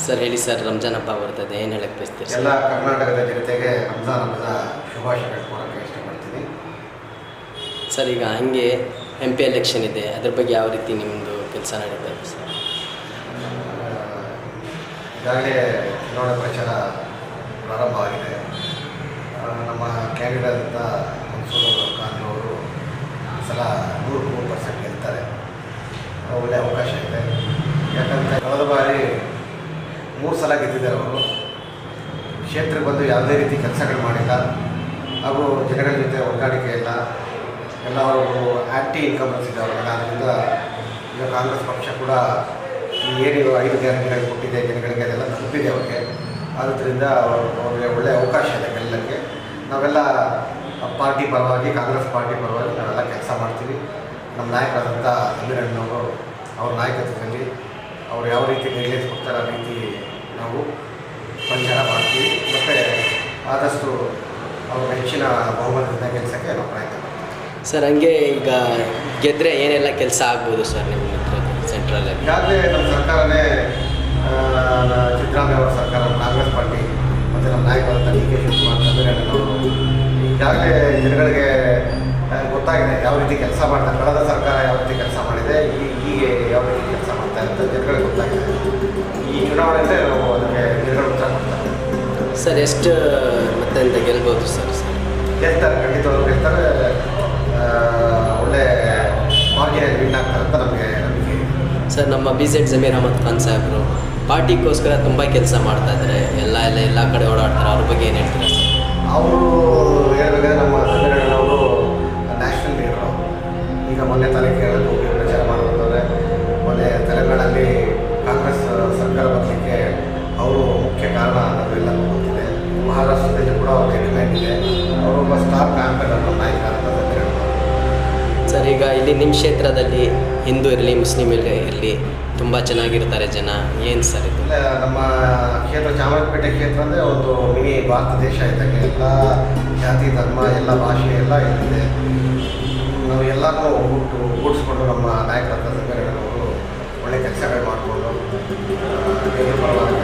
Sir ಹೇಳಿ sir, Ramzan ಹಬ್ಬ ಬರ್ತದೆ, ಏನು ಹೇಳಕ್ಕೆ ಬಯಸ್ತೀರಿ ಎಲ್ಲ ಕರ್ನಾಟಕದ ಜನತೆಗೆ ರಂಜಾನ್ ಹಬ್ಬದ ಶುಭಾಶಯಗಳು ಕೋರಕ್ಕೆ ಇಷ್ಟಪಡ್ತೀನಿ. ಸರ್ ಈಗ ಹಂಗೆ MP ಎಲೆಕ್ಷನ್ ಇದೆ, ಅದ್ರ ಬಗ್ಗೆ ಯಾವ ರೀತಿ ನಿಮ್ಮದು ಕೆಲಸ ನಡೀತಾ ಇದೆ ಸರ್? ಈಗಾಗಲೇ ಚುನಾವಣಾ ಪ್ರಚಾರ ಪ್ರಾರಂಭವಾಗಿದೆ. ನಮ್ಮ ಕ್ಯಾಂಡಿಡೇಟ್ ಅಂತ ಮನ್ಸೂರ್ ಖಾನ್ ಅವರು ಈ ಸಲ 100% ಗೆಲ್ತಾರೆ. ಒಳ್ಳೆಯ ಅವಕಾಶ ಇದೆ. ಯಾಕಂದರೆ ಕಳೆದ ಬಾರಿ 3 ಸಲ ಗೆದ್ದಿದ್ದಾರೆ ಅವರು. ಕ್ಷೇತ್ರಕ್ಕೆ ಬಂದು ಯಾವುದೇ ರೀತಿ ಕೆಲಸಗಳು ಮಾಡಿಲ್ಲ, ಹಾಗೂ ಜನಗಳ ಜೊತೆ ಹೊಂದಾಣಿಕೆ ಇಲ್ಲ. ಎಲ್ಲ ಅವರು ಆ್ಯಂಟಿ ಇನ್ಕಂಬೆನ್ಸ್ ಇದೆ ಅವರೆಲ್ಲ. ಅದರಿಂದ ಈಗ ಕಾಂಗ್ರೆಸ್ ಪಕ್ಷ ಕೂಡ ಈ ಏನು 5 ಗ್ಯಾರಂಟಿಗಳು ಕೊಟ್ಟಿದೆ ಜನಗಳಿಗೆ, ಅದೆಲ್ಲ ತಲುಪಿದೆ ಅವ್ರಿಗೆ. ಆದ್ದರಿಂದ ಅವ್ರಿಗೆ ಒಳ್ಳೆಯ ಅವಕಾಶ ಇದೆ ಗೆಲ್ಲಕ್ಕೆ. ನಾವೆಲ್ಲ ಪಾರ್ಟಿ ಪರವಾಗಿ, ಕಾಂಗ್ರೆಸ್ ಪಾರ್ಟಿ ಪರವಾಗಿ ನಾವೆಲ್ಲ ಕೆಲಸ ಮಾಡ್ತೀವಿ. ನಮ್ಮ ನಾಯಕರಾದಂಥ ಸಮೀರ್ ಅಣ್ಣವರು ಅವ್ರ ನಾಯಕತ್ವದಲ್ಲಿ ಅವ್ರು ಯಾವ ರೀತಿ ಗೈಡ್ಲೈನ್ಸ್ ಕೊಡ್ತಾರೆ ಆ ರೀತಿ ನಾವು ಪ್ರಚಾರ ಮಾಡ್ತೀವಿ. ಮತ್ತು ಆದಷ್ಟು ಅವ್ರ ಹೆಚ್ಚಿನ ಬಹುಮತದಿಂದ ಕೆಲಸಕ್ಕೆ ನಾವು ಪ್ರಯತ್ನ ಮಾಡ್ತೀವಿ. ಸರ್ ಹಂಗೆ ಈಗ ಗೆದ್ದರೆ ಏನೆಲ್ಲ ಕೆಲಸ ಆಗ್ಬೋದು ಸರ್ ನಿಮ್ಮ ಸೆಂಟ್ರಲ್ಲಿ? ಈಗಾಗಲೇ ನಮ್ಮ ಸರ್ಕಾರನೇ ಸಿದ್ದರಾಮಯ್ಯ ಅವರ ಸರ್ಕಾರ, ಕಾಂಗ್ರೆಸ್ ಪಾರ್ಟಿ ಮತ್ತು ನಮ್ಮ ನಾಯಕರಾದಂಥ DK ಶಿವಕುಮಾರ್, ಸಮೀರ್ ಅಣ್ಣನವರು ಈಗಾಗಲೇ ಜನಗಳಿಗೆ ಗೊತ್ತಾಗಿದೆ ಯಾವ ರೀತಿ ಕೆಲಸ ಮಾಡ್ತಾರೆ. ಕಳೆದ ಸರ್ಕಾರ ಯಾವ ರೀತಿ ಕೆಲಸ ಮಾಡಿದೆ, ಹೀಗೆ ಯಾವ ರೀತಿ ಕೆಲಸ ಮಾಡ್ತಾರೆ ಅಂತ ಜನಗಳಿಗೆ ಗೊತ್ತಾಗಿದೆ. ಈ ಚುನಾವಣೆಯಲ್ಲೇ ನಾವು ಅದಕ್ಕೆ ಜನಗಳು ಉತ್ತರ ಕೊಡ್ತಾರೆ. ಸರ್ ಎಷ್ಟು ಮತದಿಂದ ಗೆಲ್ಬೋದು ಸರ್? ಗೆಲ್ತಾರೆ, ಖಂಡಿತವಾಗ್ಲೂ ಗೆಲ್ತಾರೆ. ಒಳ್ಳೆ ಮಾರ್ಜಿನಲ್ಲಿ ವಿನ್ ಆಗ್ತಾರೆ ಅಂತ ನಮಗೆ ನಂಬಿಕೆ ಇದೆ. ಸರ್ ನಮ್ಮ BZ ಜಮೀರ್ ಅಹಮದ್ ಖಾನ್ ಸಾಹೇಬರು ಪಾರ್ಟಿಗೋಸ್ಕರ ತುಂಬ ಕೆಲಸ ಮಾಡ್ತಾ ಇದ್ದಾರೆ, ಎಲ್ಲ ಕಡೆ ಓಡಾಡ್ತಾರೆ, ಅವ್ರ ಬಗ್ಗೆ ಏನು ಹೇಳ್ತೀರಾ ಸರ್? ಅವರು ಹೇಳ್ಬೇಕಾದ್ರೆ ನಮ್ಮ ಸಮೀರ್ ಅಣ್ಣನವರು ನ್ಯಾಷನಲ್ ಲೀಡರು. ಈಗ ಮೊನ್ನೆ ಕೇರಳಕ್ಕೆ ಹೋಗಿ ಪ್ರಚಾರ ಮಾಡುವಂಥವ್ರೆ. ಮೊನ್ನೆ ತೆಲಂಗಾಣದಲ್ಲಿ ಕಾಂಗ್ರೆಸ್ ಸರ್ಕಾರ ಬರಲಿಕ್ಕೆ ಅವರು ಮುಖ್ಯ ಕಾರಣ ಅನ್ನೋದೆಲ್ಲ ಗೊತ್ತಿದೆ. ಮಹಾರಾಷ್ಟ್ರದಲ್ಲಿ ಕೂಡ ಅವ್ರಿಗೆ ಡಿಮ್ಯಾಂಡ್ ಇದೆ. ಅವರೊಬ್ಬ ಸ್ಟಾರ್ ಕ್ಯಾಂಪೇನ್ ಅನ್ನೋ ನಾಯಕ ಅಂತ ಸಮೀರ್ ಅಣ್ಣನವರು. ಸರ್ ಈಗ ಇಲ್ಲಿ ನಿಮ್ಮ ಕ್ಷೇತ್ರದಲ್ಲಿ ಹಿಂದೂ ಇರಲಿ, ಮುಸ್ಲಿಮ್ ಇರಲಿ, ತುಂಬ ಚೆನ್ನಾಗಿರ್ತಾರೆ ಜನ, ಏನು ಸರ್ ಇದು? ಇಲ್ಲ, ನಮ್ಮ ಕ್ಷೇತ್ರ ಚಾಮರಾಜಪೇಟೆ ಕ್ಷೇತ್ರ ಅಂದರೆ ಒಂದು ಮಿನಿ ಭಾರತ ದೇಶ ಇದ್ದಂಗೆ. ಎಲ್ಲ ಜಾತಿ, ಧರ್ಮ, ಎಲ್ಲ ಭಾಷೆ ಎಲ್ಲ ಇಲ್ಲಿದೆ. ನಾವು ಎಲ್ಲರನ್ನೂ ಒಗ್ಗೂಡಿಸ್ಕೊಂಡು ನಮ್ಮ ನಾಯಕರಾದ ಸಮೀರ್ ಅಣ್ಣನವರು ಒಳ್ಳೆ ಕೆಲಸಗಳು ಮಾಡಿಕೊಂಡು ಪರವಾಗಿ